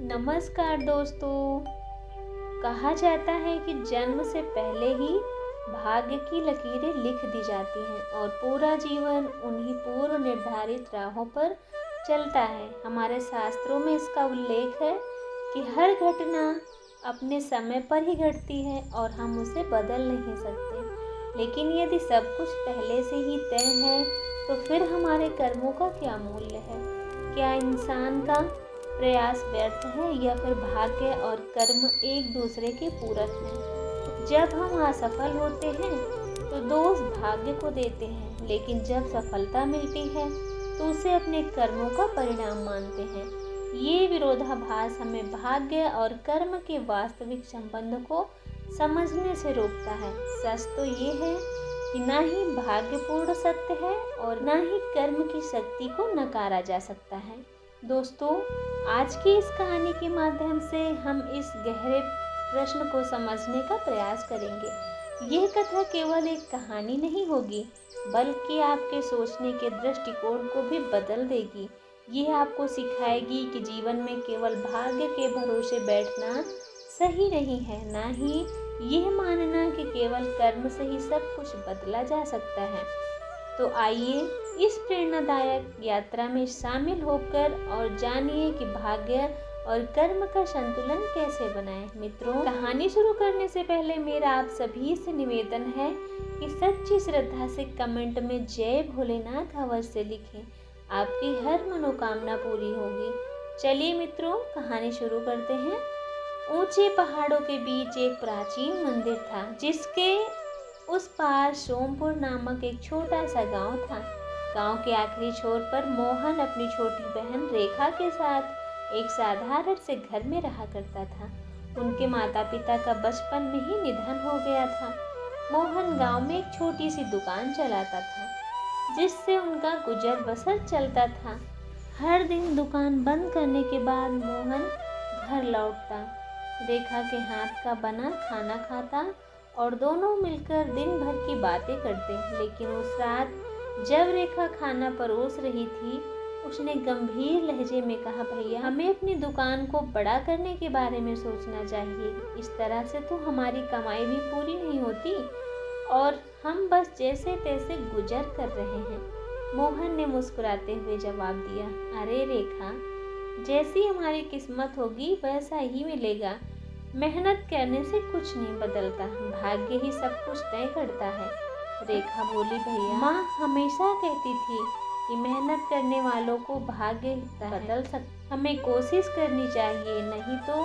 नमस्कार दोस्तों। कहा जाता है कि जन्म से पहले ही भाग्य की लकीरें लिख दी जाती हैं और पूरा जीवन उन्हीं पूर्व निर्धारित राहों पर चलता है। हमारे शास्त्रों में इसका उल्लेख है कि हर घटना अपने समय पर ही घटती है और हम उसे बदल नहीं सकते। लेकिन यदि सब कुछ पहले से ही तय है तो फिर हमारे कर्मों का क्या मूल्य है? क्या इंसान का प्रयास व्यर्थ है या फिर भाग्य और कर्म एक दूसरे के पूरक हैं? जब हम असफल होते हैं तो दोष भाग्य को देते हैं, लेकिन जब सफलता मिलती है तो उसे अपने कर्मों का परिणाम मानते हैं। ये विरोधाभास हमें भाग्य और कर्म के वास्तविक संबंध को समझने से रोकता है। सच तो ये है कि ना ही भाग्यपूर्ण सत्य है और ना ही कर्म की शक्ति को नकारा जा सकता है। दोस्तों, आज की इस कहानी के माध्यम से हम इस गहरे प्रश्न को समझने का प्रयास करेंगे। यह कथा केवल एक कहानी नहीं होगी, बल्कि आपके सोचने के दृष्टिकोण को भी बदल देगी। यह आपको सिखाएगी कि जीवन में केवल भाग्य के भरोसे बैठना सही नहीं है, ना ही यह मानना कि केवल कर्म से ही सब कुछ बदला जा सकता है। तो आइए इस प्रेरणादायक यात्रा में शामिल होकर और जानिए कि भाग्य और कर्म का संतुलन कैसे बनाएं। मित्रों, कहानी शुरू करने से पहले मेरा आप सभी से निवेदन है कि सच्ची श्रद्धा से कमेंट में जय भोलेनाथ अवश्य लिखें। आपकी हर मनोकामना पूरी होगी। चलिए मित्रों, कहानी शुरू करते हैं। ऊंचे पहाड़ों के बीच एक प्राचीन मंदिर था, जिसके उस पार सोमपुर नामक एक छोटा सा गांव था। गांव के आखिरी छोर पर मोहन अपनी छोटी बहन रेखा के साथ एक साधारण से घर में रहा करता था। उनके माता पिता का बचपन में ही निधन हो गया था। मोहन गांव में एक छोटी सी दुकान चलाता था, जिससे उनका गुजर बसर चलता था। हर दिन दुकान बंद करने के बाद मोहन घर लौटता, रेखा के हाथ का बना खाना खाता और दोनों मिलकर दिन भर की बातें करते। लेकिन उस रात जब रेखा खाना परोस रही थी, उसने गंभीर लहजे में कहा, भैया, हमें अपनी दुकान को बड़ा करने के बारे में सोचना चाहिए। इस तरह से तो हमारी कमाई भी पूरी नहीं होती और हम बस जैसे तैसे गुजर कर रहे हैं। मोहन ने मुस्कुराते हुए जवाब दिया, अरे रेखा, जैसी हमारी किस्मत होगी वैसा ही मिलेगा। मेहनत करने से कुछ नहीं बदलता, भाग्य ही सब कुछ तय करता है। रेखा बोली, भैया, माँ हमेशा कहती थी कि मेहनत करने वालों को भाग्य बदल सकता। हमें कोशिश करनी चाहिए, नहीं तो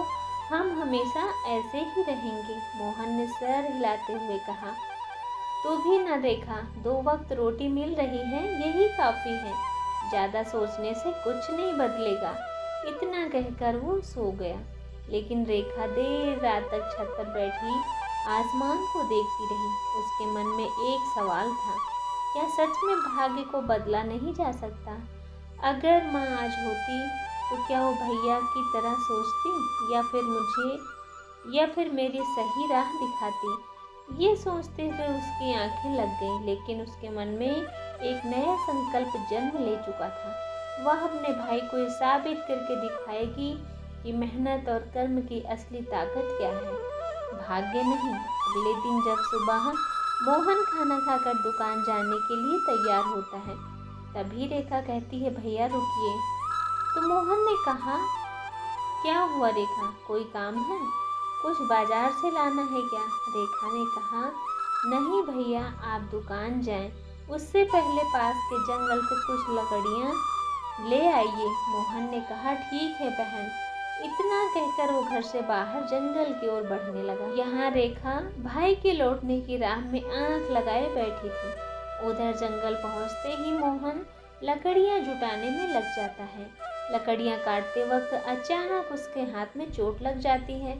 हम हमेशा ऐसे ही रहेंगे। मोहन ने सर हिलाते हुए कहा, तू भी ना रेखा, 2 वक्त रोटी मिल रही है, यही काफ़ी है। ज़्यादा सोचने से कुछ नहीं बदलेगा। इतना कहकर वो सो गया। लेकिन रेखा देर रात तक छत पर बैठी आसमान को देखती रही। उसके मन में एक सवाल था, क्या सच में भाग्य को बदला नहीं जा सकता? अगर माँ आज होती तो क्या वो भैया की तरह सोचती या फिर मेरी सही राह दिखाती? ये सोचते हुए उसकी आंखें लग गईं, लेकिन उसके मन में एक नया संकल्प जन्म ले चुका था। वह अपने भाई को ये साबित करके दिखाएगी कि मेहनत और कर्म की असली ताकत क्या है, भाग्य नहीं। अगले दिन जब सुबह मोहन खाना खाकर दुकान जाने के लिए तैयार होता है, तभी रेखा कहती है, भैया रुकिए। तो मोहन ने कहा, क्या हुआ रेखा, कोई काम है? कुछ बाजार से लाना है क्या? रेखा ने कहा, नहीं भैया, आप दुकान जाएं, उससे पहले पास के जंगल से कुछ लकड़ियाँ ले आइए। मोहन ने कहा, ठीक है बहन। इतना कहकर वो घर से बाहर जंगल की ओर बढ़ने लगा। यहाँ रेखा भाई के लौटने की राह में आंख लगाए बैठी थी। उधर जंगल पहुँचते ही मोहन लकड़ियाँ जुटाने में लग जाता है। लकड़ियाँ काटते वक्त अचानक उसके हाथ में चोट लग जाती है।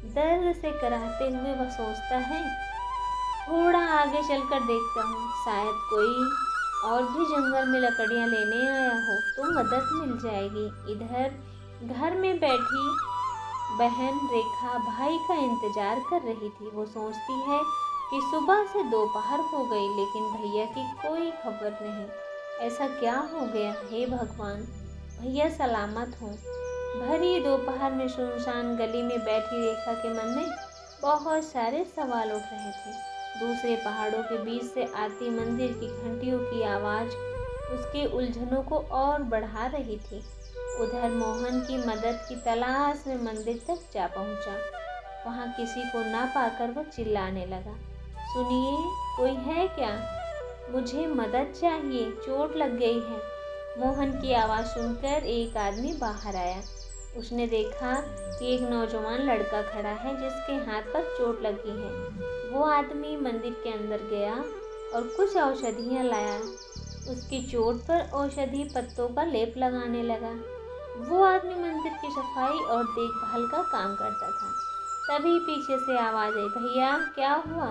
दर्द से कराहते हुए वह सोचता है, थोड़ा आगे चलकर देखता हूँ, शायद कोई और भी जंगल में लकड़ियाँ लेने आया हो तो मदद मिल जाएगी। इधर घर में बैठी बहन रेखा भाई का इंतजार कर रही थी। वो सोचती है कि सुबह से दोपहर हो गई, लेकिन भैया की कोई खबर नहीं। ऐसा क्या हो गया? हे भगवान, भैया सलामत हों। भरी दोपहर में सुनसान गली में बैठी रेखा के मन में बहुत सारे सवाल उठ रहे थे। दूसरे पहाड़ों के बीच से आती मंदिर की घंटियों की आवाज़ उसके उलझनों को और बढ़ा रही थी। उधर मोहन की मदद की तलाश में मंदिर तक जा पहुंचा। वहां किसी को ना पाकर वह चिल्लाने लगा, सुनिए, कोई है क्या? मुझे मदद चाहिए, चोट लग गई है। मोहन की आवाज़ सुनकर एक आदमी बाहर आया। उसने देखा कि एक नौजवान लड़का खड़ा है जिसके हाथ पर चोट लगी है। वो आदमी मंदिर के अंदर गया और कुछ औषधियाँ लाया। उसकी चोट पर औषधि पत्तों का लेप लगाने लगा। वो आदमी मंदिर की सफाई और देखभाल का काम करता था। तभी पीछे से आवाज़ आई, भैया क्या हुआ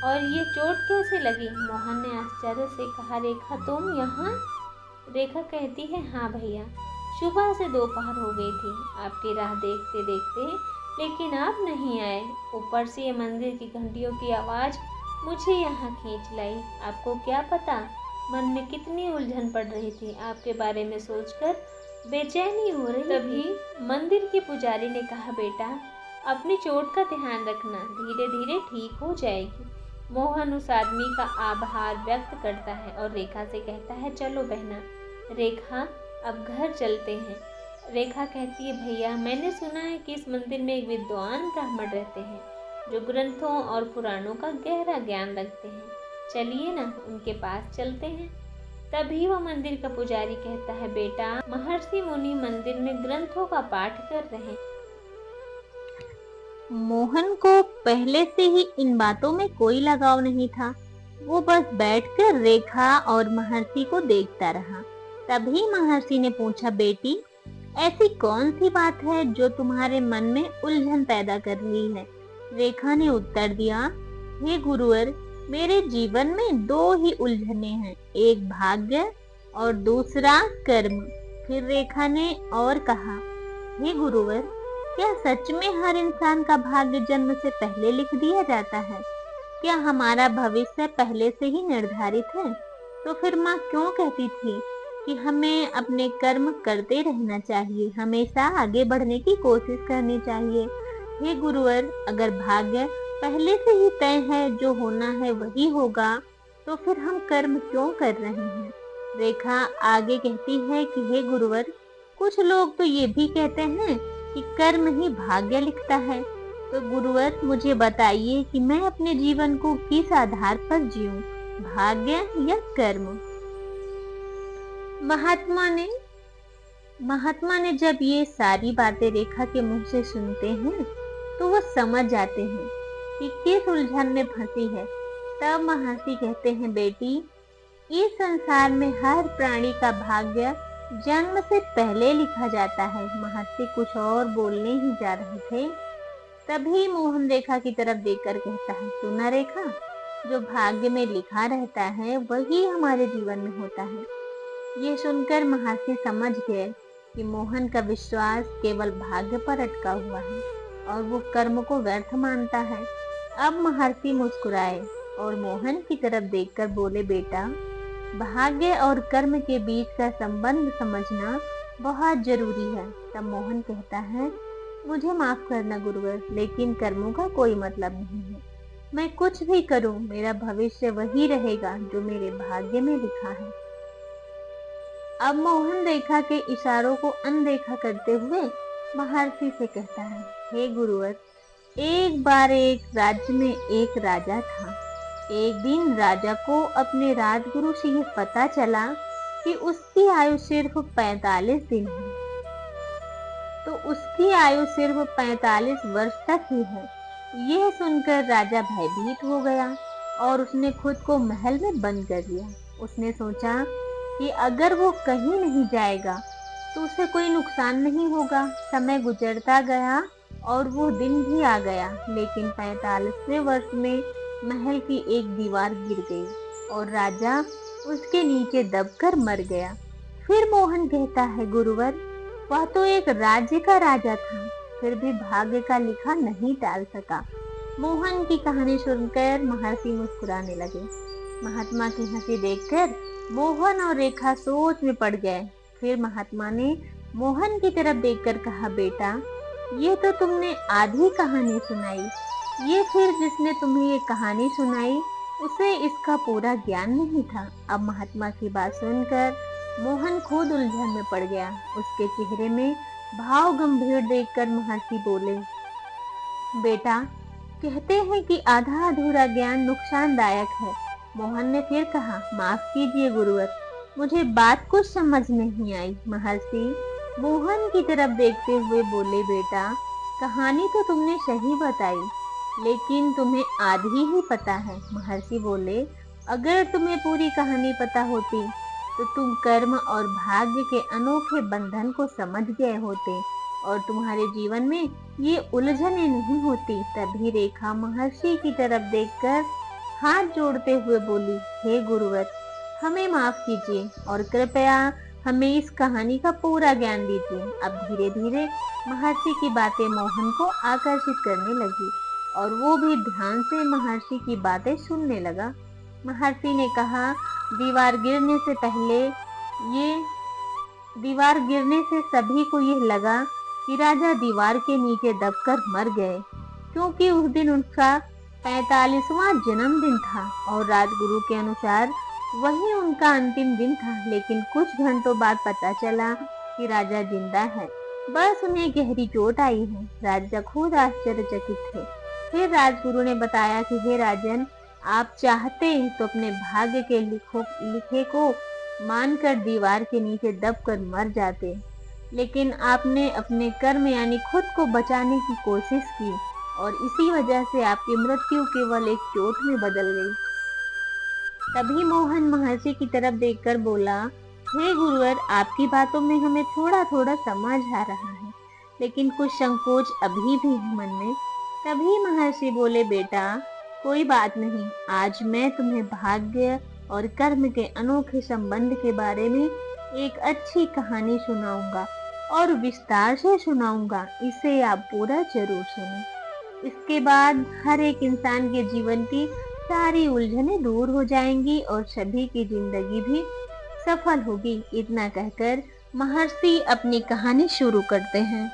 और ये चोट कैसे लगी? मोहन ने आश्चर्य से कहा, रेखा तुम यहाँ? रेखा कहती है, हाँ भैया, सुबह से दोपहर हो गई थी आपकी राह देखते देखते, लेकिन आप नहीं आए। ऊपर से ये मंदिर की घंटियों की आवाज़ मुझे यहाँ खींच लाई। आपको क्या पता मन में कितनी उलझन पड़ रही थी, आपके बारे में सोचकर बेचैनी हो रही। तभी मंदिर के पुजारी ने कहा, बेटा अपनी चोट का ध्यान रखना, धीरे धीरे ठीक हो जाएगी। मोहन उस आदमी का आभार व्यक्त करता है और रेखा से कहता है, चलो बहना रेखा अब घर चलते हैं। रेखा कहती है, भैया मैंने सुना है कि इस मंदिर में एक विद्वान ब्राह्मण रहते हैं जो ग्रंथों और पुराणों का गहरा ज्ञान रखते हैं। चलिए ना उनके पास चलते हैं। तभी वह मंदिर का पुजारी कहता है, बेटा महर्षि मुनि मंदिर में ग्रंथों का पाठ कर रहे हैं। मोहन को पहले से ही इन बातों में कोई लगाव नहीं था। वो बस बैठकर रेखा और महर्षि को देखता रहा। तभी महर्षि ने पूछा, बेटी ऐसी कौन सी बात है जो तुम्हारे मन में उलझन पैदा कर रही है? रेखा ने उत्तर दिया, हे गुरुवर, मेरे जीवन में दो ही उलझने हैं, एक भाग्य और दूसरा कर्म। फिर रेखा ने और कहा, हे गुरुवर, क्या सच में हर इंसान का भाग्य जन्म से पहले लिख दिया जाता है? क्या हमारा भविष्य पहले से ही निर्धारित है? तो फिर माँ क्यों कहती थी कि हमें अपने कर्म करते रहना चाहिए, हमेशा आगे बढ़ने की कोशिश करनी चाहिए? हे गुरुवर, अगर भाग्य पहले से ही तय है, जो होना है वही होगा, तो फिर हम कर्म क्यों कर रहे हैं? रेखा आगे कहती है कि हे गुरुवर, कुछ लोग तो ये भी कहते हैं कि कर्म ही भाग्य लिखता है। तो गुरुवर मुझे बताइए कि मैं अपने जीवन को किस आधार पर जीऊं, भाग्य या कर्म? महात्मा ने जब ये सारी बातें रेखा के मुंह से सुनते हैं तो वो समझ जाते हैं कि किस उलझन में फंसी है। तब महर्षि कहते हैं, बेटी इस संसार में हर प्राणी का भाग्य जन्म से पहले लिखा जाता है। महर्षि कुछ और बोलने ही जा रहे थे, तभी मोहन रेखा की तरफ देखकर कहता है, सुना रेखा, जो भाग्य में लिखा रहता है वही हमारे जीवन में होता है। ये सुनकर महर्षि समझ गए कि मोहन का विश्वास केवल भाग्य पर अटका हुआ है और वो कर्म को व्यर्थ मानता है। अब महर्षि मुस्कुराए और मोहन की तरफ देखकर बोले, बेटा भाग्य और कर्म के बीच का संबंध समझना बहुत जरूरी है। तब मोहन कहता है, मुझे माफ करना गुरुवर, लेकिन कर्मों का कोई मतलब नहीं है। मैं कुछ भी करूं, मेरा भविष्य वही रहेगा जो मेरे भाग्य में लिखा है। अब मोहन रेखा के इशारों को अनदेखा करते हुए महर्षि से कहता है, हे गुरुवर, एक बार एक राज्य में एक राजा था। एक दिन राजा को अपने राजगुरु से यह पता चला कि उसकी आयु सिर्फ 45 दिन है। तो उसकी आयु सिर्फ 45 वर्ष तक ही है। यह सुनकर राजा भयभीत हो गया और उसने खुद को महल में बंद कर लिया। उसने सोचा कि अगर वो कहीं नहीं जाएगा तो उसे कोई नुकसान नहीं होगा। समय गुजरता गया और वो दिन भी आ गया, लेकिन 45वें वर्ष में महल की एक दीवार गिर गई और राजा उसके नीचे दबकर मर गया। फिर मोहन कहता है, गुरुवर, वह तो एक राज्य का राजा था, फिर भी भाग्य का लिखा नहीं टाल सका। मोहन की कहानी सुनकर महर्षि मुस्कुराने लगे। महात्मा की हंसी देखकर मोहन और रेखा सोच में पड़ गए। फिर महात्मा ने मोहन की तरफ देखकर कहा, बेटा ये तो तुमने आधी कहानी सुनाई, ये फिर जिसने तुम्हें ये कहानी सुनाई उसे इसका पूरा ज्ञान नहीं था। अब महात्मा की बात सुनकर मोहन खुद उलझन में पड़ गया। उसके चेहरे में भाव गंभीर देखकर महर्षि बोले, बेटा कहते हैं कि आधा अधूरा ज्ञान नुकसानदायक है। मोहन ने फिर कहा, माफ कीजिए गुरुवर, मुझे बात कुछ समझ नहीं आई। महर्षि मोहन की तरफ देखते हुए बोले, बेटा कहानी तो तुमने सही बताई, लेकिन तुम्हें आधी ही पता है। महर्षि बोले, अगर तुम्हें पूरी कहानी पता होती तो तुम कर्म और भाग्य के अनोखे बंधन को समझ गए होते और तुम्हारे जीवन में ये उलझने नहीं होती। तभी रेखा महर्षि की तरफ देखकर हाथ जोड़ते हुए बोली, हे गुरुवर, हमें माफ कीजिए और कृपया हमें इस कहानी का पूरा ज्ञान दीजिए। अब धीरे धीरे महर्षि की बातें मोहन को आकर्षित करने लगी और वो भी ध्यान से महर्षि की बातें सुनने लगा। महर्षि ने कहा, दीवार गिरने से सभी को यह लगा कि राजा दीवार के नीचे दबकर मर गए, क्योंकि उस दिन उनका 45वां जन्मदिन था और राजगुरु के अनुसार वही उनका अंतिम दिन था। लेकिन कुछ घंटों बाद पता चला कि राजा जिंदा है, बस उन्हें गहरी चोट आई है। राजा खुद आश्चर्यचकित थे। फिर राजगुरु ने बताया कि हे राजन, आप चाहते तो अपने भाग्य के लिखे को मानकर दीवार के नीचे दबकर मर जाते, लेकिन आपने अपने कर्म यानी खुद को बचाने की कोशिश की और इसी वजह से आपकी मृत्यु केवल एक चोट में बदल गई। तभी मोहन महर्षि की तरफ देखकर बोला, हे गुरुवर, आपकी बातों में हमें थोड़ा थोड़ा समझ आ रहा है, लेकिन कुछ संकोच अभी भी है मन में। तभी महर्षि बोले, बेटा कोई बात नहीं, आज मैं तुम्हें भाग्य और कर्म के अनोखे संबंध के बारे में एक अच्छी कहानी सुनाऊंगा और विस्तार से सुनाऊंगा। इसे आप पूरा जरूर सुनें। इसके बाद हर एक इंसान के जीवन की सारी उलझनें दूर हो जाएंगी और सभी की जिंदगी भी सफल होगी। इतना कहकर महर्षि अपनी कहानी शुरू करते हैं।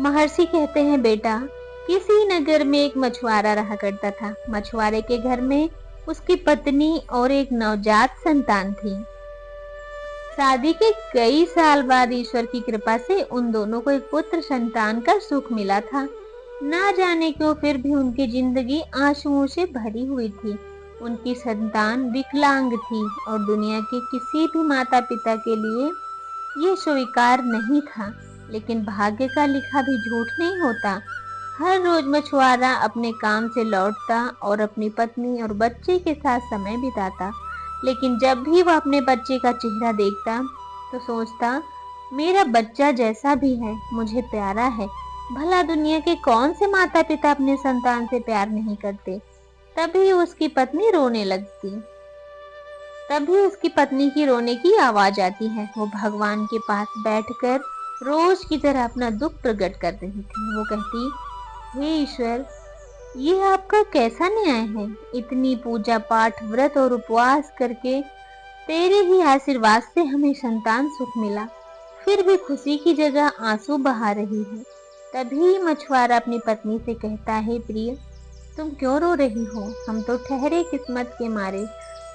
महर्षि कहते हैं, बेटा किसी नगर में एक मछुआरा रहा करता था। मछुआरे के घर में उसकी पत्नी और एक नवजात संतान थी। शादी के कई साल बाद ईश्वर की कृपा से उन दोनों को एक पुत्र संतान का सुख मिला था। ना जाने क्यों फिर भी उनकी जिंदगी आंसुओं से भरी हुई थी। उनकी संतान विकलांग थी और दुनिया के किसी भी माता पिता के लिए ये स्वीकार नहीं था, लेकिन भाग्य का लिखा भी झूठ नहीं होता। हर रोज मछुआरा अपने काम से लौटता और अपनी पत्नी और बच्चे के साथ समय बिताता, लेकिन जब भी वह अपने बच्चे का चेहरा देखता तो सोचता, मेरा बच्चा जैसा भी है मुझे प्यारा है। भला दुनिया के कौन से माता पिता अपने संतान से प्यार नहीं करते। तभी उसकी पत्नी रोने लगती। तभी उसकी पत्नी की रोने की आवाज आती है। वो भगवान के पास बैठकर रोज की तरह अपना दुख प्रकट कर रही थी। वो कहती, हे ईश्वर, ये आपका कैसा न्याय है। इतनी पूजा पाठ व्रत और उपवास करके तेरे ही आशीर्वाद से हमें संतान सुख मिला, फिर भी खुशी की जगह आंसू बहा रही है। तभी मछुआरा अपनी पत्नी से कहता है, प्रिय तुम क्यों रो रही हो। हम तो ठहरे किस्मत के मारे,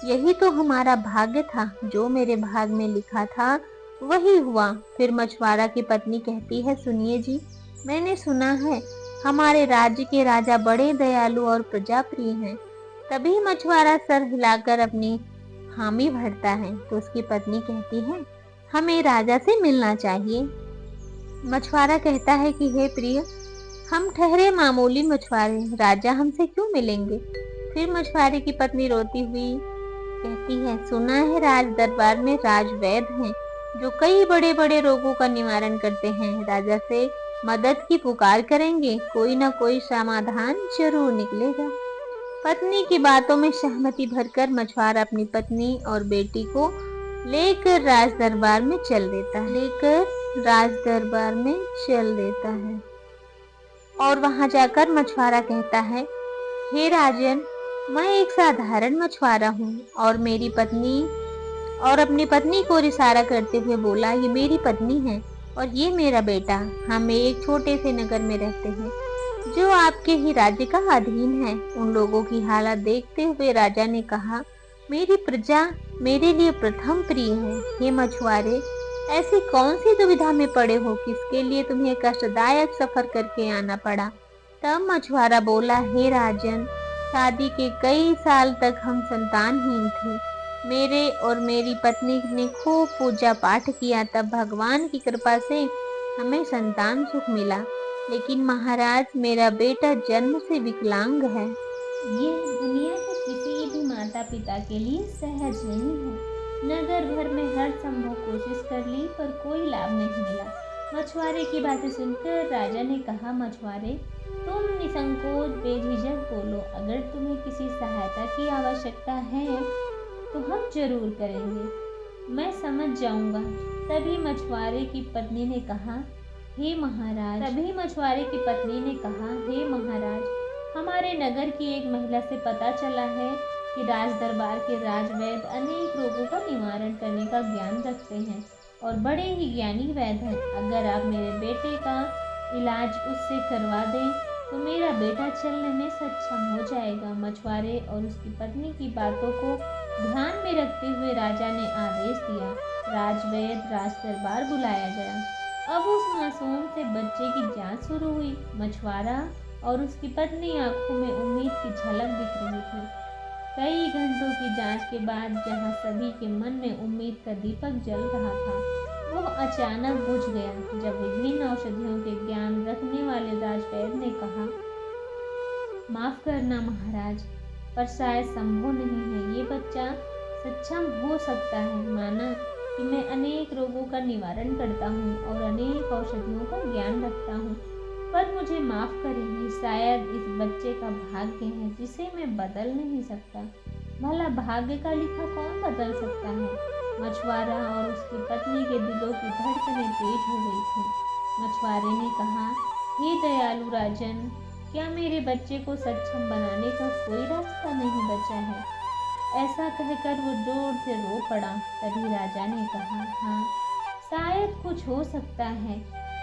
यही तो हमारा भाग्य था। जो मेरे भाग में लिखा था वही हुआ। फिर मछुआरा की पत्नी कहती है, सुनिए जी, मैंने सुना है हमारे राज्य के राजा बड़े दयालु और प्रजाप्रिय हैं। तभी मछुआरा सर हिलाकर अपनी हामी भरता है तो उसकी पत्नी कहती है, हमें राजा से मिलना चाहिए। मछुआरा कहता है कि हे प्रिय, हम ठहरे मामूली मछुआरे, राजा हमसे क्यों मिलेंगे। फिर मछुआरे की पत्नी रोती हुई कहती है, सुना है राज दरबार में राजवैद्य हैं जो कई बड़े बड़े रोगों का निवारण करते हैं। राजा से मदद की पुकार करेंगे, कोई ना कोई समाधान जरूर निकलेगा। पत्नी की बातों में सहमति भरकर मछुआरा अपनी पत्नी और बेटी को लेकर राज दरबार में चल देता है। और वहां जाकर मछुआरा कहता है, हे राजन, मैं एक साधारण मछुआरा हूँ और मेरी पत्नी और अपनी पत्नी को इशारा करते हुए बोला, ये मेरी पत्नी है और ये मेरा बेटा। हम एक छोटे से नगर में रहते हैं जो आपके ही राज्य का अधीन है। उन लोगों की हालत देखते हुए राजा ने कहा, मेरी प्रजा मेरे लिए प्रथम प्रिय है। हे मछुआरे, ऐसी कौन सी दुविधा में पड़े हो किसके लिए तुम्हें कष्टदायक सफर करके आना पड़ा। तब मछुआरा बोला, हे राजन, शादी के कई साल तक हम संतानहीन थे। मेरे और मेरी पत्नी ने खूब पूजा पाठ किया, तब भगवान की कृपा से हमें संतान सुख मिला। लेकिन महाराज, मेरा बेटा जन्म से विकलांग है। यह दुनिया के किसी भी माता पिता के लिए सहज नहीं है। नगर भर में हर संभव कोशिश कर ली पर कोई लाभ नहीं मिला। मछुआरे की बातें सुनकर राजा ने कहा, मछुआरे, तुम निसंकोच बेझिझक बोलो। अगर तुम्हें किसी सहायता की आवश्यकता है तो हम जरूर करेंगे, मैं समझ जाऊंगा। तभी मछुआरे की पत्नी ने कहा, हे महाराज, हमारे नगर की एक महिला से पता चला है कि राज दरबार के राजवैद्य अनेक रोगों का निवारण करने का ज्ञान रखते हैं और बड़े ही ज्ञानी वैद्य हैं। अगर आप मेरे बेटे का इलाज उससे करवा दें तो मेरा बेटा चलने में सक्षम हो जाएगा। मछुआरे और उसकी पत्नी की बातों को ध्यान में रखते हुए राजा ने आदेश दिया। राजवैद्य राज दरबार बुलाया गया। अब उस मासूम से बच्चे की जांच शुरू हुई। मछुआरा और उसकी पत्नी आंखों में उम्मीद की झलक दिख रही थी। कई घंटों की जांच के बाद जहां सभी के मन में उम्मीद का दीपक जल रहा था, वो अचानक बुझ गया जब विभिन्न औषधियों के ज्ञान रखने वाले राजवैद्य ने कहा, माफ करना महाराज, पर शायद संभव नहीं है। ये बच्चा सक्षम हो सकता है। माना कि मैं अनेक रोगों का निवारण करता हूँ और अनेक औषधियों का ज्ञान रखता हूँ, पर मुझे माफ करेंगे, शायद इस बच्चे का भाग्य है जिसे मैं बदल नहीं सकता। भला भाग्य का लिखा कौन बदल सकता है। मछुआरा और उसकी पत्नी के दिलों की धड़कनें तेज हो गई थी। मछुआरे ने कहा, हे दयालु राजन, क्या मेरे बच्चे को सक्षम बनाने का कोई रास्ता नहीं बचा है। ऐसा कहकर वो जोर से रो पड़ा। तभी राजा ने कहा, हाँ, शायद कुछ हो सकता है।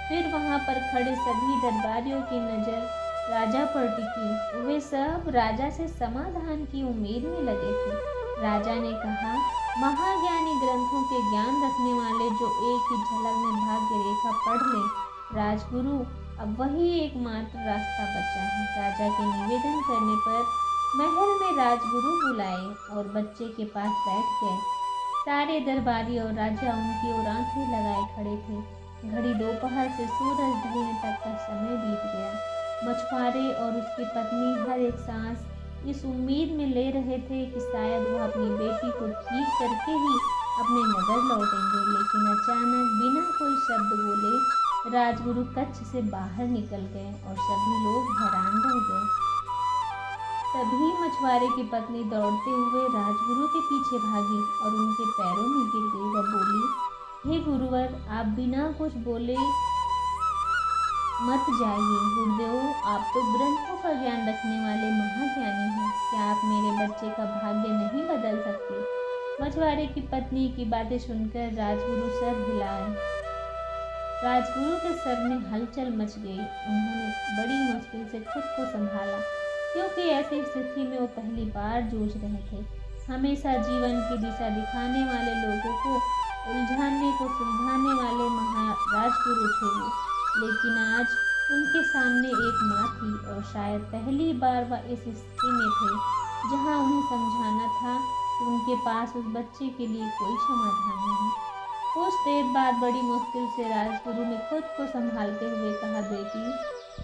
फिर वहाँ पर खड़े सभी दरबारियों की नज़र राजा पर टिकी। वे सब राजा से समाधान की उम्मीद में लगे थे। राजा ने कहा, महाज्ञानी ग्रंथों के ज्ञान रखने वाले जो एक ही झलक में भाग्य रेखा पढ़ ले, राजगुरु, अब वही एकमात्र रास्ता बचा है। राजा के निवेदन करने पर महल में राजगुरु बुलाए और बच्चे के पास बैठ गए। सारे दरबारी और राजा उनकी ओर आंखें लगाए खड़े थे। घड़ी दोपहर से सूरज ढलने तक का समय बीत गया। मछुआरे और उसकी पत्नी हर एक सांस इस उम्मीद में ले रहे थे कि शायद वह अपनी बेटी को ठीक करके ही अपने नगर लौटेंगे। लेकिन अचानक बिना कोई शब्द बोले राजगुरु कक्ष से बाहर निकल गए और सभी लोग हैरान रह गए। तभी मछुआरे की पत्नी दौड़ते हुए राजगुरु के पीछे भागी और उनके पैरों में गिर गई। वह बोली, हे गुरुवर, आप बिना कुछ बोले मत जाइए। गुरुदेव, आप तो ग्रंथों का ज्ञान रखने वाले महाज्ञानी हैं। क्या आप मेरे बच्चे का भाग्य नहीं बदल सकते। मछुआरे की पत्नी की बातें सुनकर राजगुरु सर हिलाए। राजगुरु के सर में हलचल मच गई। उन्होंने बड़ी मुश्किल से खुद को संभाला, क्योंकि ऐसी स्थिति में वो पहली बार जूझ रहे थे। हमेशा जीवन की दिशा दिखाने वाले लोगों को उलझाने को सुलझाने वाले महाराजगुरु थे वो। लेकिन आज उनके सामने एक माँ थी और शायद पहली बार वह इस स्थिति में थे जहाँ उन्हें समझाना था कि उनके पास उस बच्चे के लिए कोई समाधान नहीं। कुछ देर बाद बड़ी मुश्किल से राजगुरु ने खुद को संभालते हुए कहा, बेटी,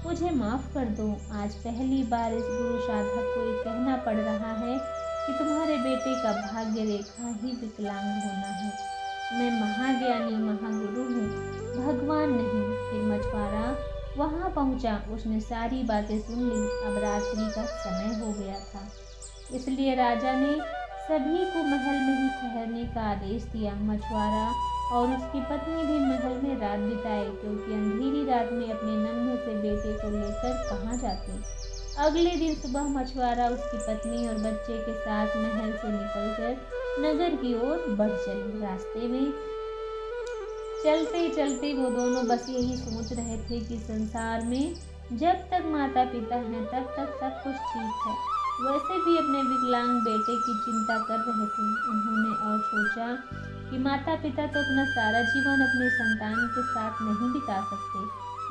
मुझे माफ़ कर दो। आज पहली बार इस गुरु साधक को ये कहना पड़ रहा है कि तुम्हारे बेटे का भाग्य रेखा ही विकलांग होना है। मैं महाज्ञानी महागुरु हूँ, भगवान नहीं। फिर मछुआरा वहाँ पहुँचा। उसने सारी बातें सुन ली। अब रात्रि का समय हो गया था, इसलिए राजा ने सभी को महल में ही ठहरने का आदेश दिया। मछुआरा और उसकी पत्नी भी महल में रात बिताए, क्योंकि अंधेरी रात में अपने नन्हे से बेटे को लेकर कहाँ जाते। अगले दिन सुबह मछुआरा उसकी पत्नी और बच्चे के साथ महल से निकलकर नगर की ओर बढ़ चले। रास्ते में चलते चलते वो दोनों बस यही सोच रहे थे कि संसार में जब तक माता पिता हैं तब तक सब कुछ ठीक है। वैसे भी अपने विकलांग बेटे की चिंता कर रहे थे। उन्होंने और सोचा कि माता पिता तो अपना सारा जीवन अपने संतान के साथ नहीं बिता सकते।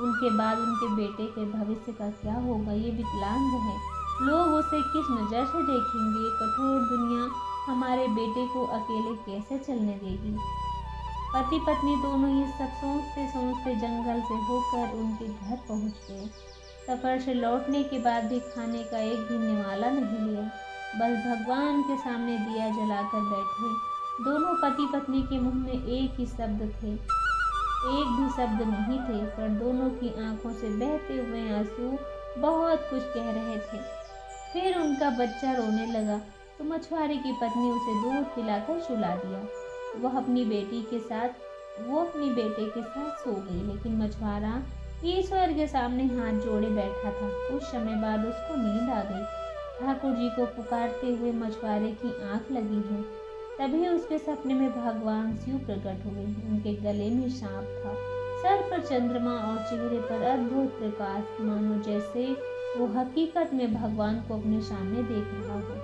उनके बाद उनके बेटे के भविष्य का क्या होगा? ये विकलांग है, लोग उसे किस नज़र से देखेंगे? कठोर दुनिया हमारे बेटे को अकेले कैसे चलने देगी? पति पत्नी दोनों ये सब सोचते सोचते जंगल से होकर उनके घर पहुंच गए। सफ़र से लौटने के बाद भी खाने का एक भी निवाला नहीं लिया, बस भगवान के सामने दिया जलाकर बैठे। दोनों पति पत्नी के मुंह में एक ही शब्द थे, एक भी शब्द नहीं थे, पर दोनों की आंखों से बहते हुए आंसू बहुत कुछ कह रहे थे। फिर उनका बच्चा रोने लगा तो मछुआरे की पत्नी उसे दूध पिलाकर सुला दिया। वो अपनी बेटे के साथ सो गई, लेकिन मछुआरा ईश्वर के सामने हाथ जोड़े बैठा था। कुछ समय बाद उसको नींद आ गई। ठाकुर जी को पुकारते हुए मछुआरे की आंख लगी है। तभी उसके सपने में भगवान शिव प्रकट हुए। उनके गले में सांप था, सर पर चंद्रमा और चेहरे पर अद्भुत प्रकाश, मानो जैसे वो हकीकत में भगवान को अपने सामने देख रहा हो।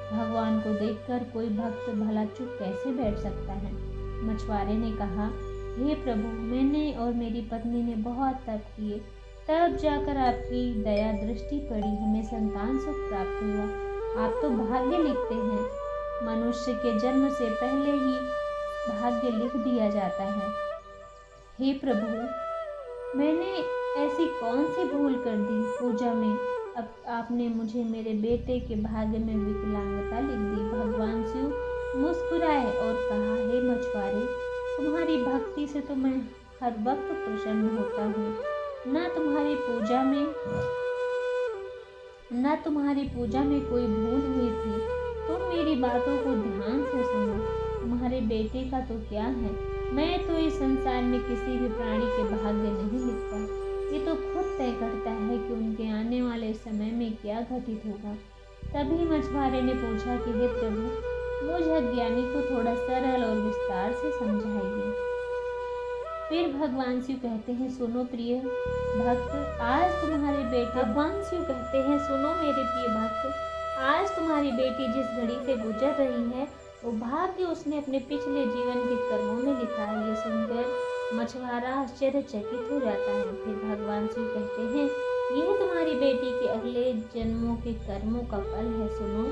भगवान को देखकर कोई भक्त भला चुप कैसे बैठ सकता है? मछुआरे ने कहा, हे प्रभु, मैंने और मेरी पत्नी ने बहुत तप किए, तब जाकर आपकी दया दृष्टि पड़ी, हमें संतान सुख प्राप्त हुआ। आप तो भाग्य लिखते हैं, मनुष्य के जन्म से पहले ही भाग्य लिख दिया जाता है। हे प्रभु, मैंने ऐसी कौन सी भूल कर दी पूजा में? अब आपने मुझे मेरे बेटे के भाग्य में विकलांगता लिख दी। भगवान शिव मुस्कुराए और कहा, हे मछुआरे, तुम्हारी भक्ति से तो मैं हर वक्त प्रसन्न होता हूँ। ना तुम्हारी पूजा में कोई भूल हुई थी। तुम मेरी बातों को ध्यान से सुनो। तुम्हारे बेटे का तो क्या है? मैं तो इस संसार में किसी भी प्राणी के भाग्य नहीं लिखता। ये तो खुद तय करता है कि उनके आने वाले समय में क्या घटित होगा। तभी मछुआरे ने पूछा कि हे प्रभु, मुझ अज्ञानी को थोड़ा सरल और विस्तार से समझाइए। फिर भगवान शिव कहते हैं, सुनो प्रिय भक्त, आज तुम्हारे बेटे भगवान शिव कहते हैं, सुनो मेरे प्रिय भक्त, आज तुम्हारी बेटी जिस घड़ी से गुजर रही है वो भाग्य उसने अपने पिछले जीवन के कर्मों में लिखा है। ये सुनकर मछुआरा आश्चर्यचकित हो जाता है। फिर भगवान शिव कहते हैं, यह तुम्हारी बेटी के अगले जन्मों के कर्मों का फल है। सुनो,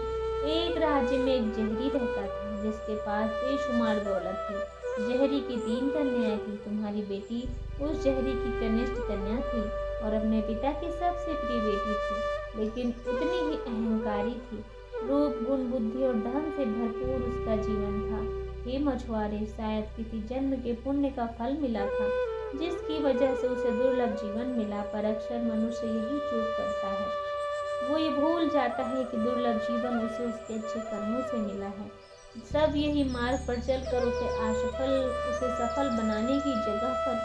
एक राज्य में एक जहरी रहता था जिसके पास बेशुमार दौलत थी। जहरी की 3 कन्याएं थी। तुम्हारी बेटी उस जहरी की कनिष्ठ कन्या थी और अपने पिता की सबसे प्रिय बेटी थी, लेकिन उतनी ही अहंकारी थी। रूप गुण बुद्धि और धन से भरपूर उसका जीवन था। हे मछुआरे, शायद किसी जन्म के पुण्य का फल मिला था जिसकी वजह से उसे दुर्लभ जीवन मिला, पर अक्सर मनुष्य यही चूक करता है। वो ये भूल जाता है कि दुर्लभ जीवन उसे उसके अच्छे कर्मों से मिला है। सब यही मार्ग पर चलकर उसे सफल बनाने की जगह पर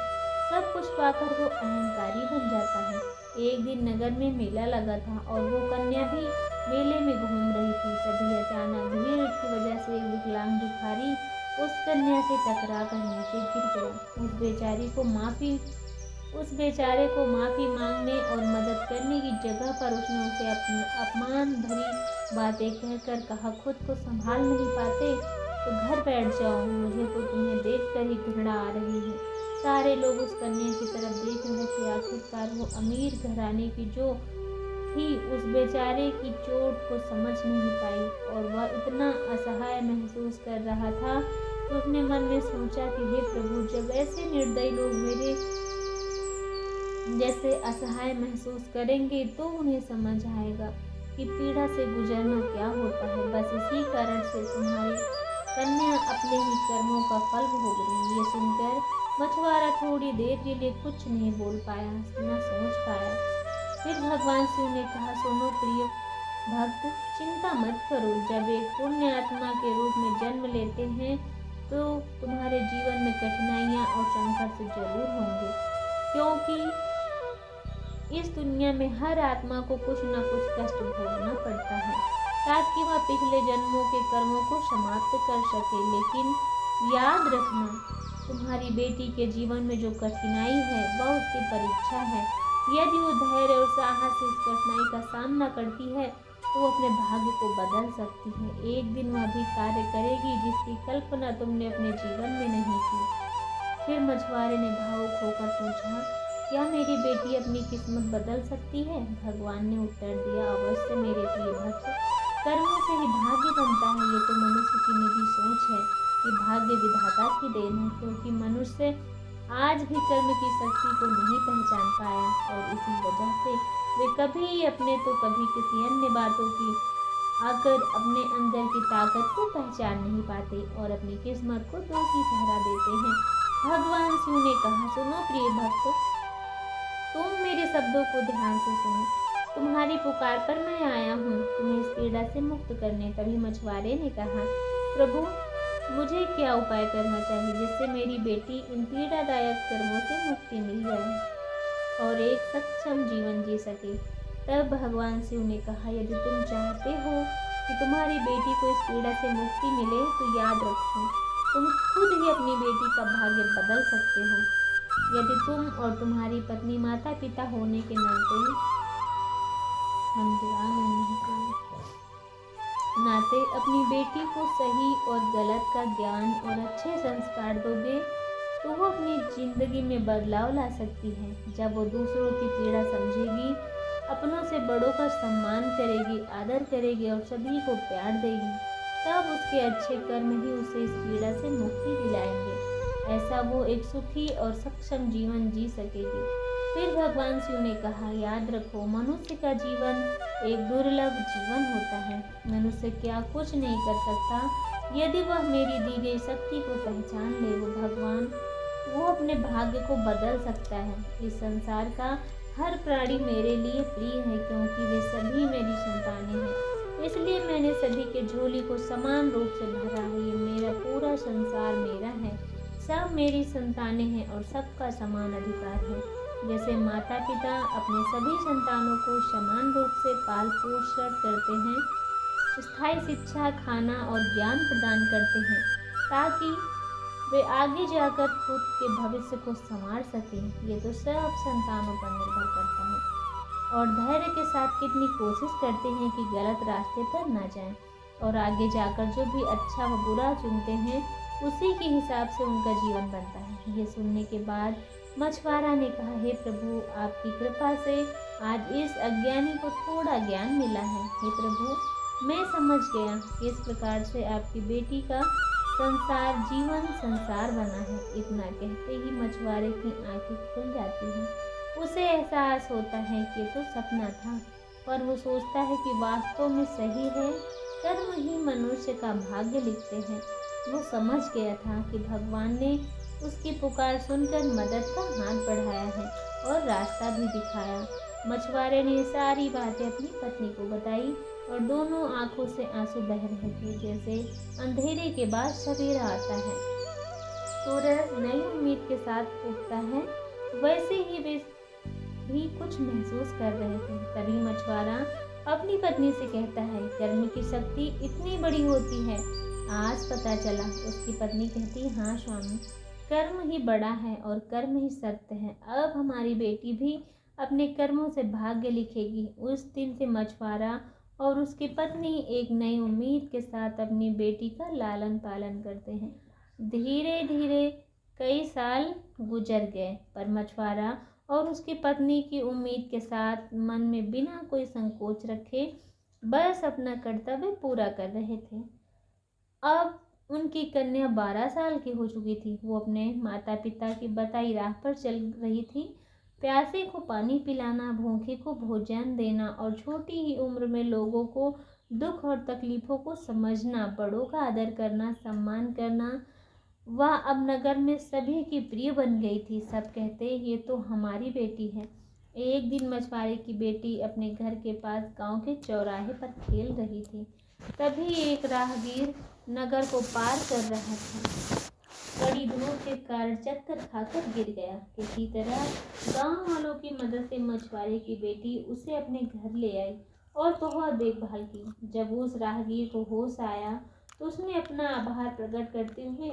सब कुछ पाकर वो अहंकारी बन जाता है। एक दिन नगर में मेला लगा था और वो कन्या भी मेले में घूम रही थी। तभी अचानक भीड़ की वजह से एक विकलांग भिखारी उस कन्या से टकरा कर नीचे गिर गया। उस बेचारे को माफ़ी मांगने और मदद करने की जगह पर उसने उसे अपमान भरी बातें कहकर कहा, खुद को संभाल नहीं पाते तो घर बैठ जाओ, मुझे तो तुम्हें देखकर ही घृणा आ रही है। सारे लोग उस कन्या की तरफ देख रहे थे। आखिरकार वो अमीर घराने की जो थी उस बेचारे की चोट को समझ नहीं पाई और वह इतना असहाय महसूस कर रहा था तो उसने मन में सोचा कि हे प्रभु, जब ऐसे निर्दयी लोग मेरे जैसे असहाय महसूस करेंगे तो उन्हें समझ आएगा कि पीड़ा से गुजरना क्या होता है। बस इसी कारण से तुम्हारी कन्या अपने ही कर्मों का फल भोग रही। ये सुनकर मछुआरा थोड़ी देर के लिए कुछ नहीं बोल पाया, न सोच पाया। फिर भगवान शिव ने कहा, सुनो प्रिय भक्त, चिंता मत करो। जब एक पुण्य आत्मा के रूप में जन्म लेते हैं तो तुम्हारे जीवन में कठिनाइयाँ और संघर्ष जरूर होंगे, क्योंकि इस दुनिया में हर आत्मा को कुछ न कुछ कष्ट भोगना पड़ता है। ताकि वह पिछले जन्मों के कर्मों को समाप्त कर सके। लेकिन याद रखना, तुम्हारी बेटी के जीवन में जो कठिनाई है वह उसकी परीक्षा है। यदि वो धैर्य और साहस से इस कठिनाई का सामना करती है तो वो अपने भाग्य को बदल सकती है। एक दिन वह भी कार्य करेगी जिसकी कल्पना तुमने अपने जीवन में नहीं की। फिर मछुआरे ने भावुक होकर पूछा, क्या मेरी बेटी अपनी किस्मत बदल सकती है? भगवान ने उत्तर दिया, अवश्य मेरे प्रिय भक्त, कर्मों से ही भाग्य बनता है। ये तो मनुष्य की निजी सोच है कि भाग्य विधाता की देन है, क्योंकि मनुष्य आज भी कर्म की शक्ति को नहीं पहचान पाया और इसी वजह से वे कभी अपने तो कभी किसी अन्य बातों की आकर अपने अंदर की ताकत को पहचान नहीं पाते और अपनी किस्मत को दोषी ठहरा देते हैं। भगवान शिव ने कहा, सुनो प्रिय भक्त, तुम मेरे शब्दों को ध्यान से सुनो। तुम्हारी पुकार पर मैं आया हूँ तुम्हें इस पीड़ा से मुक्त करने। तभी मछुआरे ने कहा, प्रभु, मुझे क्या उपाय करना चाहिए जिससे मेरी बेटी इन पीड़ादायक कर्मों से मुक्ति मिल जाए और एक सक्षम जीवन जी सके। तब भगवान शिव ने कहा, यदि तुम चाहते हो कि तुम्हारी बेटी को इस पीड़ा से मुक्ति मिले तो याद रखो, तुम खुद ही अपनी बेटी का भाग्य बदल सकते हो। यदि तुम और तुम्हारी पत्नी माता पिता होने के नाते अपनी बेटी को सही और गलत का ज्ञान और अच्छे संस्कार दोगे तो वो अपनी जिंदगी में बदलाव ला सकती है। जब वो दूसरों की पीड़ा समझेगी, अपनों से बड़ों का सम्मान करेगी, आदर करेगी और सभी को प्यार देगी, तब उसके अच्छे कर्म ही उसे इस पीड़ा से मुक्ति दिलाएंगे। ऐसा वो एक सुखी और सक्षम जीवन जी सकेगी। फिर भगवान शिव ने कहा, याद रखो, मनुष्य का जीवन एक दुर्लभ जीवन होता है। मनुष्य क्या कुछ नहीं कर सकता यदि वह मेरी दी गई शक्ति को पहचान ले। वो अपने भाग्य को बदल सकता है। इस संसार का हर प्राणी मेरे लिए प्रिय है, क्योंकि वे सभी मेरी संतानें हैं। इसलिए मैंने सभी के झोली को समान रूप से भरा है। ये मेरा पूरा संसार मेरा है, सब मेरी संतानें हैं और सबका समान अधिकार है। जैसे माता पिता अपने सभी संतानों को समान रूप से पाल पोषण करते हैं, स्थायी शिक्षा, खाना और ज्ञान प्रदान करते हैं, ताकि वे आगे जाकर खुद के भविष्य को संवार सकें। ये तो सब संतानों पर निर्भर करता है और धैर्य के साथ कितनी कोशिश करते हैं कि गलत रास्ते पर ना जाएं और आगे जाकर जो भी अच्छा व बुरा चुनते हैं उसी के हिसाब से उनका जीवन बनता है। ये सुनने के बाद मछुआरा ने कहा, हे प्रभु, आपकी कृपा से आज इस अज्ञानी को थोड़ा ज्ञान मिला है। हे प्रभु, मैं समझ गया किस प्रकार से आपकी बेटी का जीवन संसार बना है। इतना कहते ही मछुआरे की आंखें खुल जाती हैं। उसे एहसास होता है कि तो सपना था, पर वो सोचता है कि वास्तव में सही है। कर्म ही मनुष्य का भाग्य लिखते हैं। वो समझ गया था कि भगवान ने उसकी पुकार सुनकर मदद का हाथ बढ़ाया है और रास्ता भी दिखाया। मछुआरे ने सारी बातें अपनी पत्नी को बताई और दोनों आंखों से आंसू बह रहे थे। जैसे अंधेरे के बाद सवेरा आता है, सूरज नई उम्मीद के साथ उगता है, वैसे ही वे भी कुछ महसूस कर रहे थे। तभी मछुआरा अपनी पत्नी से कहता है, कर्म की शक्ति इतनी बड़ी होती है, आज पता चला। उसकी पत्नी कहती, हाँ स्वामी, कर्म ही बड़ा है और कर्म ही सत्य है। अब हमारी बेटी भी अपने कर्मों से भाग्य लिखेगी। उस दिन से मछुआरा और उसकी पत्नी एक नई उम्मीद के साथ अपनी बेटी का लालन पालन करते हैं। धीरे धीरे कई साल गुजर गए, पर मछुआरा और उसकी पत्नी की उम्मीद के साथ मन में बिना कोई संकोच रखे बस अपना कर्तव्य पूरा कर रहे थे। अब उनकी कन्या 12 साल की हो चुकी थी। वो अपने माता पिता की बताई राह पर चल रही थी। प्यासे को पानी पिलाना, भूखे को भोजन देना और छोटी ही उम्र में लोगों को दुख और तकलीफ़ों को समझना, बड़ों का आदर करना, सम्मान करना, वह अब नगर में सभी की प्रिय बन गई थी। सब कहते, ये तो हमारी बेटी है। एक दिन मछुआरे की बेटी अपने घर के पास गांव के चौराहे पर खेल रही थी। तभी एक राहगीर नगर को पार कर रहा था। बड़ी धूप के कारण चक्कर खाकर गिर गया। किसी तरह गांव वालों की मदद से मछुआरे की बेटी उसे अपने घर ले आई और बहुत देखभाल की। जब उस राहगीर को होश आया तो उसने अपना आभार प्रकट करते हुए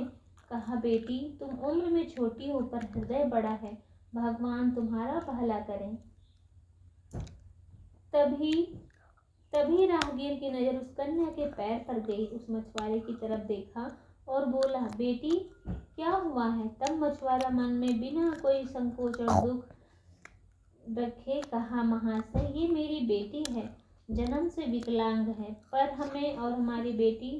कहा, बेटी तुम उम्र में छोटी हो पर हृदय बड़ा है, भगवान तुम्हारा भला करें। तभी तभी राहगीर की नजर उस कन्या के पैर पर गई। उस मछुआरे की तरफ देखा और बोला, बेटी क्या हुआ है? तब मछुआरा मन में बिना कोई संकोच और दुख रखे कहा, महाशय ये मेरी बेटी है, जन्म से विकलांग है, पर हमें और हमारी बेटी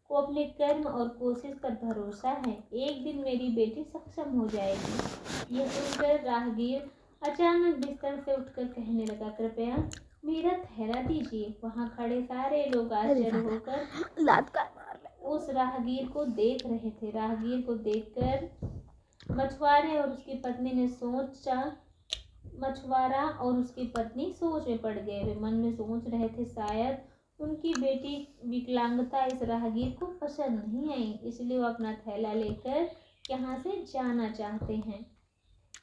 को अपने कर्म और कोशिश पर भरोसा है। एक दिन मेरी बेटी सक्षम हो जाएगी। यह सुनकर राहगीर अचानक बिस्तर से उठकर कहने लगा, कृपया मेरा थैला दीजिए। वहां खड़े सारे लोग आश्चर्य होकर उस राहगीर को देख रहे थे। राहगीर को देखकर मछुआरा और उसकी पत्नी सोच में पड़ गए। वे मन में सोच रहे थे, शायद उनकी बेटी विकलांगता इस राहगीर को पसंद नहीं आई, इसलिए वो अपना थैला लेकर यहाँ से जाना चाहते हैं।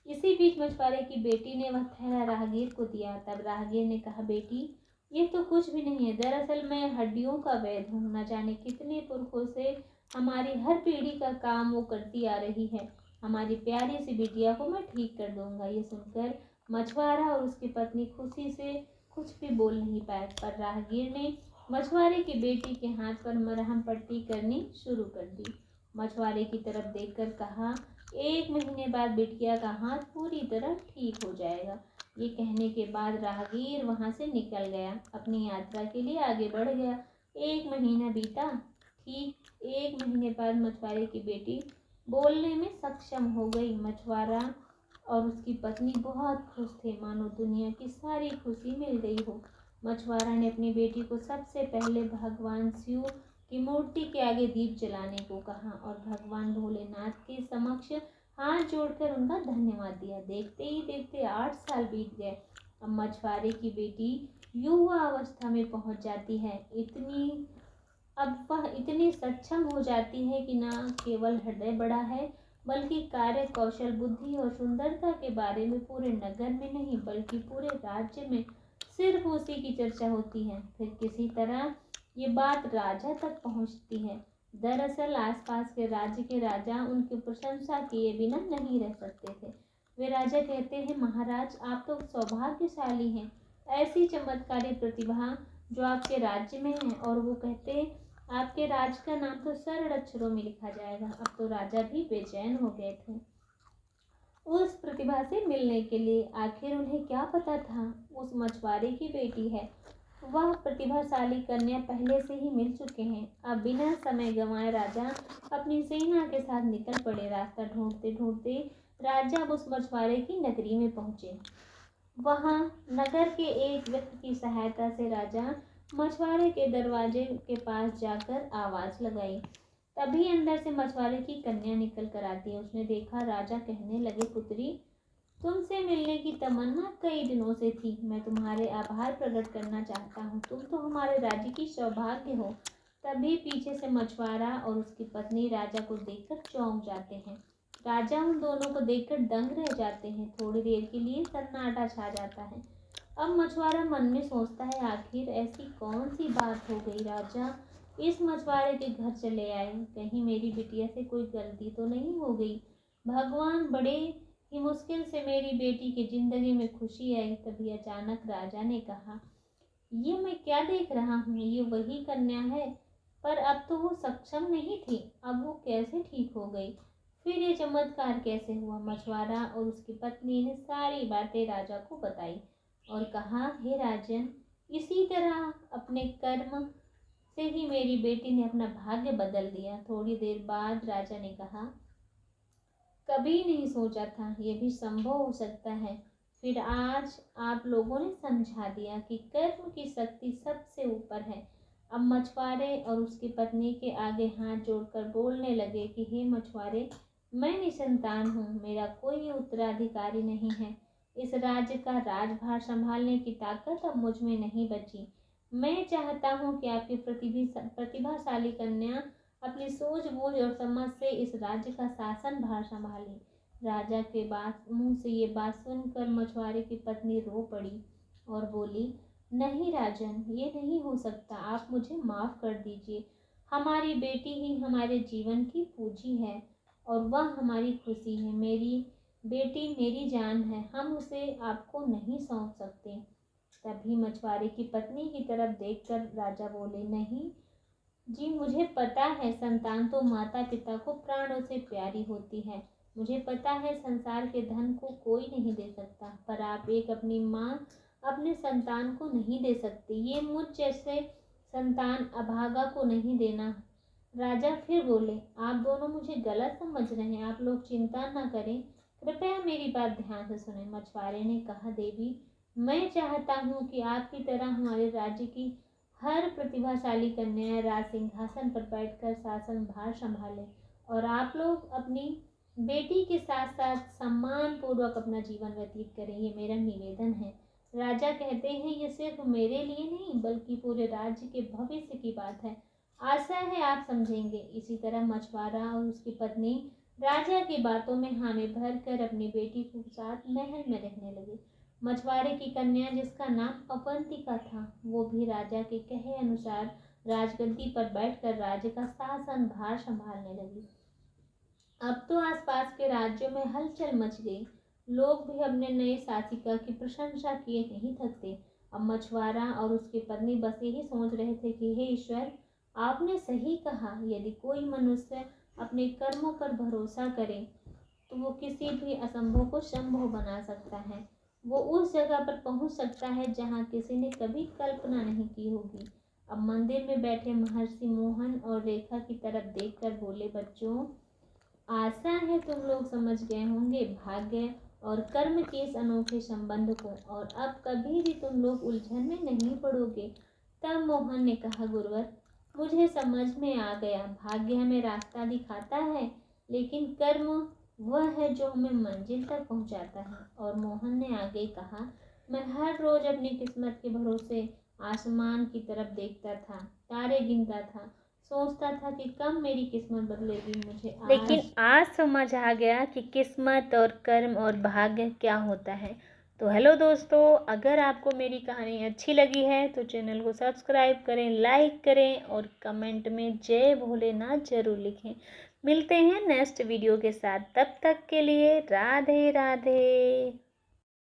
इसी बीच मछुआरे की बेटी ने वह थैला राहगीर को दिया। तब राहगीर ने कहा, बेटी ये तो कुछ भी नहीं है, दरअसल मैं हड्डियों का वैद्य हूँ। न जाने कितने पुरखों से हमारी हर पीढ़ी का काम वो करती आ रही है। हमारी प्यारी सी बिटिया को मैं ठीक कर दूंगा। ये सुनकर मछुआरा और उसकी पत्नी खुशी से कुछ भी बोल नहीं पाए, पर राहगीर ने मछुआरे की बेटी के हाथ पर मरहम पट्टी करनी शुरू कर दी। मछुआरे की तरफ देखकर कहा, 1 महीने बाद बिटिया का हाथ पूरी तरह ठीक हो जाएगा। ये कहने के बाद राहगीर वहां से निकल गया, अपनी यात्रा के लिए आगे बढ़ गया। 1 महीना बीता। ठीक 1 महीने बाद मछुआरे की बेटी बोलने में सक्षम हो गई। मछुआरा और उसकी पत्नी बहुत खुश थे, मानो दुनिया की सारी खुशी मिल गई हो। मछुआरा ने अपनी बेटी को सबसे पहले भगवान शिव की मूर्ति के आगे दीप जलाने को कहा और भगवान भोलेनाथ के समक्ष हाथ जोड़कर उनका धन्यवाद दिया। देखते ही देखते 8 साल बीत गए। अब मछुआरे की बेटी युवा अवस्था में पहुंच जाती है। अब वह इतनी सक्षम हो जाती है कि न केवल हृदय बड़ा है, बल्कि कार्य कौशल, बुद्धि और सुंदरता के बारे में पूरे नगर में नहीं बल्कि पूरे राज्य में सिर्फ उसी की चर्चा होती है। फिर किसी तरह ये बात राजा तक पहुंचती है। दरअसल आसपास के राज्य के राजा उनकी प्रशंसा किए बिना नहीं रह सकते थे। वे राजा कहते हैं, महाराज आप तो सौभाग्यशाली हैं, ऐसी चमत्कारी प्रतिभा जो आपके राज्य में है। और वो कहते, आपके राज का नाम तो सरल अक्षरों में लिखा जाएगा। अब तो राजा भी बेचैन हो गए थे उस प्रतिभा से मिलने के लिए। आखिर उन्हें क्या पता था उस मछुआरे की बेटी है, वह प्रतिभाशाली कन्या पहले से ही मिल चुके हैं। अब बिना समय गंवाए राजा अपनी सेना के साथ निकल पड़े। रास्ता ढूंढते ढूंढते राजा उस मछुआरे की नगरी में पहुंचे। वहां नगर के एक व्यक्ति की सहायता से राजा मछुआरे के दरवाजे के पास जाकर आवाज लगाई। तभी अंदर से मछुआरे की कन्या निकल कर आती है। उसने देखा, राजा कहने लगे, पुत्री तुमसे मिलने की तमन्ना कई दिनों से थी। मैं तुम्हारे आभार प्रकट करना चाहता हूँ, तुम तो हमारे राज्य की सौभाग्य हो। तभी पीछे से मछुआरा और उसकी पत्नी राजा को देखकर चौंक जाते हैं। राजा उन दोनों को देखकर दंग रह जाते हैं। थोड़ी देर के लिए सन्नाटा छा जाता है। अब मछुआरा मन में सोचता है, आखिर ऐसी कौन सी बात हो गई, राजा इस मछुआरे के घर चले आए, कहीं मेरी बिटिया से कोई गलती तो नहीं हो गई। भगवान, बड़े ही मुश्किल से मेरी बेटी की जिंदगी में खुशी आई। तभी अचानक राजा ने कहा, ये मैं क्या देख रहा हूँ, ये वही कन्या है, पर अब तो वो सक्षम नहीं थी, अब वो कैसे ठीक हो गई, फिर ये चमत्कार कैसे हुआ। मछुआरा और उसकी पत्नी ने सारी बातें राजा को बताई और कहा, हे राजन, इसी तरह अपने कर्म से ही मेरी बेटी ने अपना भाग्य बदल दिया। थोड़ी देर बाद राजा ने कहा, कभी नहीं सोचा था ये भी संभव हो सकता है। फिर आज आप लोगों ने समझा दिया कि कर्म की शक्ति सबसे ऊपर है। अब मछुआरे और उसकी पत्नी के आगे हाथ जोड़कर बोलने लगे कि हे मछुआरे, मैं निसंतान हूँ, मेरा कोई उत्तराधिकारी नहीं है। इस राज्य का राजभार संभालने की ताकत अब मुझ में नहीं बची। मैं चाहता हूँ कि आपकी प्रतिभाशाली कन्या अपनी सूझबूझ और समझ से इस राज्य का शासन भार संभाले। राजा के मुंह से ये बात सुनकर मछुआरे की पत्नी रो पड़ी और बोली, नहीं राजन, ये नहीं हो सकता। आप मुझे माफ़ कर दीजिए। हमारी बेटी ही हमारे जीवन की पूंजी है और वह हमारी खुशी है। मेरी बेटी मेरी जान है, हम उसे आपको नहीं सौंप सकते। तभी मछुआरे की पत्नी की तरफ देखकर राजा बोले, नहीं जी, मुझे पता है संतान तो माता पिता को प्राणों से प्यारी होती है। मुझे पता है संसार के धन को कोई नहीं दे सकता, पर आप एक अपनी माँ अपने संतान को नहीं दे सकती। ये मुझ जैसे संतान अभागा को नहीं देना। राजा फिर बोले, आप दोनों मुझे गलत समझ रहे हैं। आप लोग चिंता न करें, कृपया मेरी बात ध्यान से सुने। मछुआरे ने कहा, देवी, मैं चाहता हूँ कि आपकी तरह हमारे राज्य की हर प्रतिभाशाली कन्याएं राज सिंहासन पर बैठकर शासन भार संभालें और आप लोग अपनी बेटी के साथ साथ सम्मान पूर्वक अपना जीवन व्यतीत करें। ये मेरा निवेदन है। राजा कहते हैं, ये सिर्फ मेरे लिए नहीं बल्कि पूरे राज्य के भविष्य की बात है। आशा है आप समझेंगे। इसी तरह मछुआरा और उसकी पत्नी राजा की बातों में हामी भर कर अपनी बेटी के साथ महल में रहने लगे। मछुआरे की कन्या, जिसका नाम अवंतिका था, वो भी राजा के कहे अनुसार राजगद्दी पर बैठकर राज्य का शासन भार संभालने लगी। अब तो आसपास के राज्यों में हलचल मच गई। लोग भी अपने नए शासिका की प्रशंसा किए नहीं थकते। अब मछुआरा और उसकी पत्नी बस यही सोच रहे थे कि हे ईश्वर, आपने सही कहा। यदि कोई मनुष्य अपने कर्मों पर भरोसा करे तो वो किसी भी असंभव को संभव बना सकता है। वो उस जगह पर पहुंच सकता है जहां किसी ने कभी कल्पना नहीं की होगी। अब मंदिर में बैठे महर्षि मोहन और रेखा की तरफ देखकर बोले, बच्चों, आशा है तुम लोग समझ गए होंगे भाग्य और कर्म के इस अनोखे संबंध को, और अब कभी भी तुम लोग उलझन में नहीं पड़ोगे। तब मोहन ने कहा, गुरुवर, मुझे समझ में आ गया। भाग्य हमें रास्ता दिखाता है, लेकिन कर्म वह है जो हमें मंजिल तक पहुंचाता है। और मोहन ने आगे कहा, मैं हर रोज अपनी किस्मत के भरोसे आसमान की तरफ देखता था, तारे गिनता था, सोचता था कि कब मेरी किस्मत बदलेगी। मुझे लेकिन आज समझ आ गया कि किस्मत और कर्म और भाग्य क्या होता है। तो हेलो दोस्तों, अगर आपको मेरी कहानी अच्छी लगी है तो चैनल को सब्सक्राइब करें, लाइक करें और कमेंट में जय भोलेनाथ जरूर लिखें। मिलते हैं नेक्स्ट वीडियो के साथ। तब तक के लिए राधे राधे।